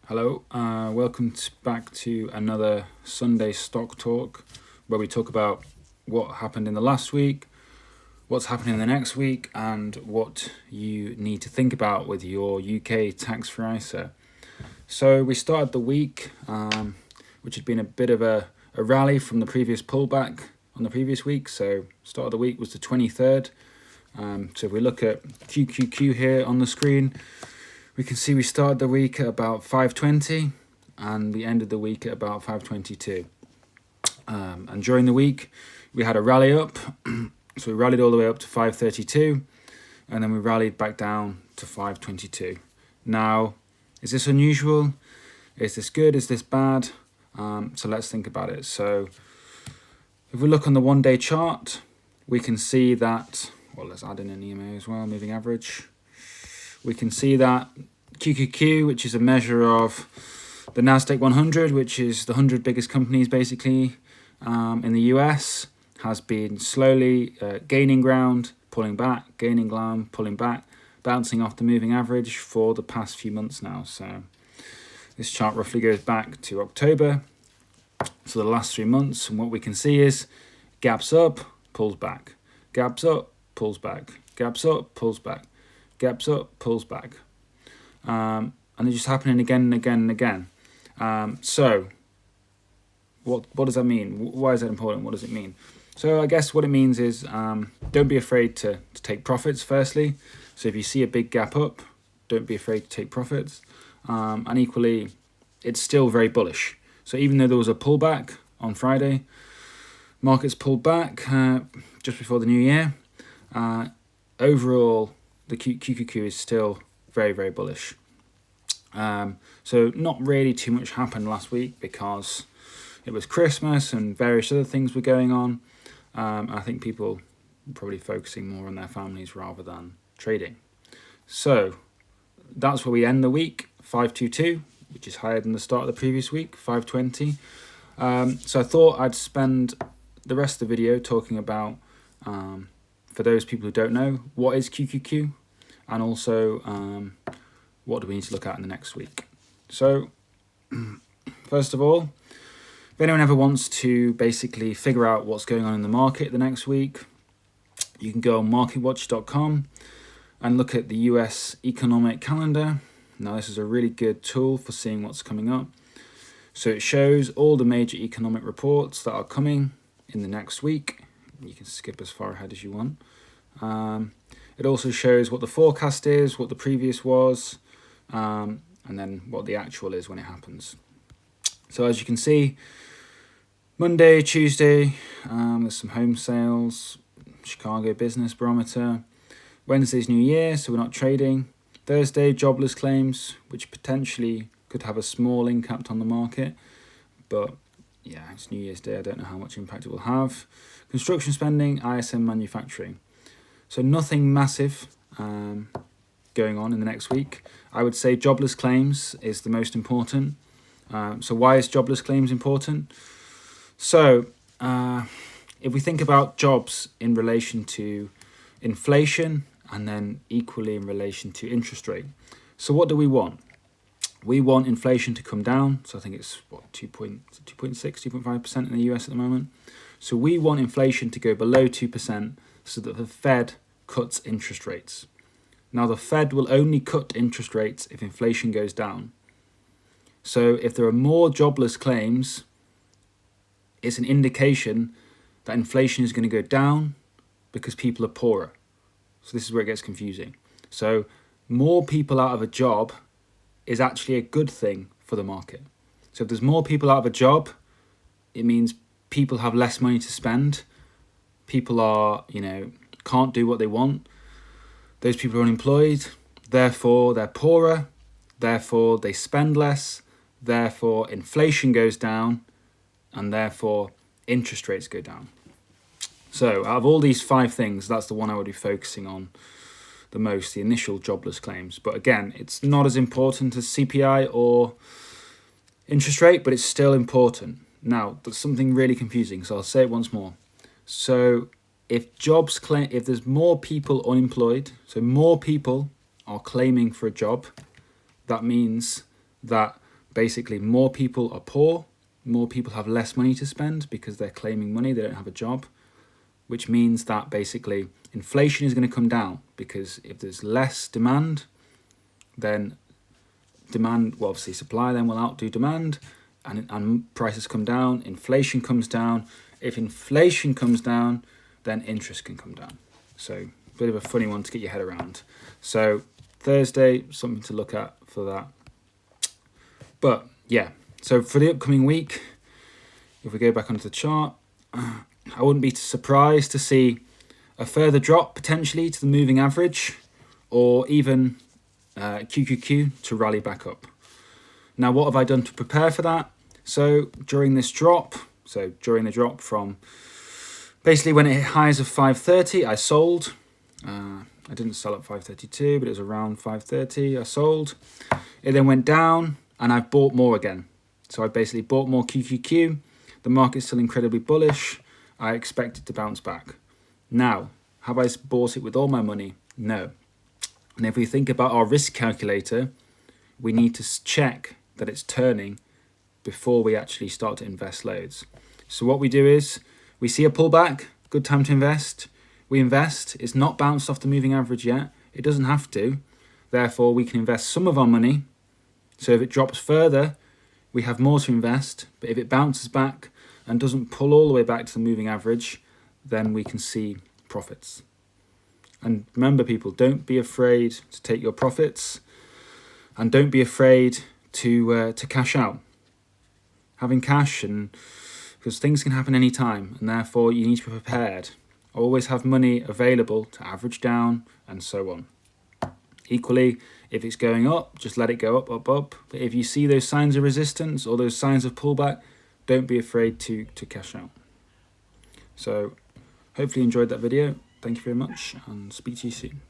Hello, welcome back to another Sunday Stock Talk, where we talk about what happened in the last week, what's happening in the next week, and what you need to think about with your UK tax-free ISA. So we started the week, which had been a bit of a rally from the previous pullback on the previous week. So start of the week was the 23rd. So if we look at QQQ here on the screen, we can see we started the week at about 520 and we ended the week at about 522. And during the week, we had a rally up. So we rallied all the way up to 532 and then we rallied back down to 522. Now, is this unusual? Is this good? Is this bad? So let's think about it. So if we look on the 1 day chart, we can see that, well, let's add in an EMA as well, moving average. We can see that QQQ, which is a measure of the NASDAQ 100, which is the 100 biggest companies basically in the US, has been slowly gaining ground, pulling back, gaining ground, pulling back, bouncing off the moving average for the past few months now. So this chart roughly goes back to October, so the last 3 months, and what we can see is gaps up, pulls back, gaps up, pulls back, gaps up, pulls back, gaps up, pulls back, and they're just happening again and again and again. So what does that mean? Why is that important? What does it mean? So I guess what it means is don't be afraid to take profits firstly. So if you see a big gap up, don't be afraid to take profits. And equally, it's still very bullish. So even though there was a pullback on Friday, markets pulled back just before the new year, overall, the QQQ is still very, very bullish. So not really too much happened last week because it was Christmas and various other things were going on. I think people were probably focusing more on their families rather than trading. So that's where we end the week, 522, which is higher than the start of the previous week, 520. So I thought I'd spend the rest of the video talking about, for those people who don't know, what is QQQ, and also what do we need to look at in the next week. So first of all, if anyone ever wants to basically figure out what's going on in the market the next week, you can go on marketwatch.com and look at the US economic calendar. Now this is a really good tool for seeing what's coming up. So it shows all the major economic reports that are coming in the next week. You can skip as far ahead as you want. It also shows what the forecast is, what the previous was, and then what the actual is when it happens. So as you can see, Monday, Tuesday, there's some home sales, Chicago Business Barometer. Wednesday's New Year, so we're not trading. Thursday, jobless claims, which potentially could have a small impact on the market. But yeah, it's New Year's Day. I don't know how much impact it will have. Construction spending, ISM manufacturing. So nothing massive going on in the next week. I would say jobless claims is the most important. So why is jobless claims important? So if we think about jobs in relation to inflation and then equally in relation to interest rate. So what do we want? We want inflation to come down. So I think it's 2.6, 2.5% in the US at the moment. So we want inflation to go below 2% so that the Fed cuts interest rates. Now the Fed will only cut interest rates if inflation goes down. So if there are more jobless claims, it's an indication that inflation is going to go down because people are poorer. So this is where it gets confusing. So more people out of a job is actually a good thing for the market. So if there's more people out of a job, it means people have less money to spend. People are, can't do what they want. Those people are unemployed. Therefore, they're poorer. Therefore, they spend less. Therefore, inflation goes down. And therefore, interest rates go down. So out of all these 5 things, that's the one I would be focusing on the most, the initial jobless claims. But again, it's not as important as CPI or interest rate, but it's still important. Now, there's something really confusing, so I'll say it once more. So if there's more people unemployed, so more people are claiming for a job, that means that basically more people are poor, more people have less money to spend because they're claiming money, they don't have a job, which means that basically inflation is going to come down, because if there's less demand, then demand, well, obviously supply then will outdo demand, and prices come down, inflation comes down. If inflation comes down, then interest can come down. So a bit of a funny one to get your head around. So Thursday, something to look at for that. But yeah, so for the upcoming week, if we go back onto the chart, I wouldn't be surprised to see a further drop potentially to the moving average, or even QQQ to rally back up. Now, what have I done to prepare for that? So during this drop, during the drop from basically when it hit highs of 530, I sold. I didn't sell at 532, but it was around 530. I sold. It then went down, and I bought more again. So I basically bought more QQQ. The market's still incredibly bullish. I expect it to bounce back. Now, have I bought it with all my money? No. And if we think about our risk calculator, we need to check that it's turning before we actually start to invest loads. So what we do is, we see a pullback, good time to invest. We invest. It's not bounced off the moving average yet. It doesn't have to. Therefore, we can invest some of our money. So if it drops further, we have more to invest. But if it bounces back and doesn't pull all the way back to the moving average, then we can see profits. And remember, people, don't be afraid to take your profits, and don't be afraid to cash out. Having cash, and because things can happen anytime, and therefore you need to be prepared. Always have money available to average down, and so on. Equally, if it's going up, just let it go up, up, up. But if you see those signs of resistance or those signs of pullback, don't be afraid to cash out. So hopefully you enjoyed that video. Thank you very much, and speak to you soon.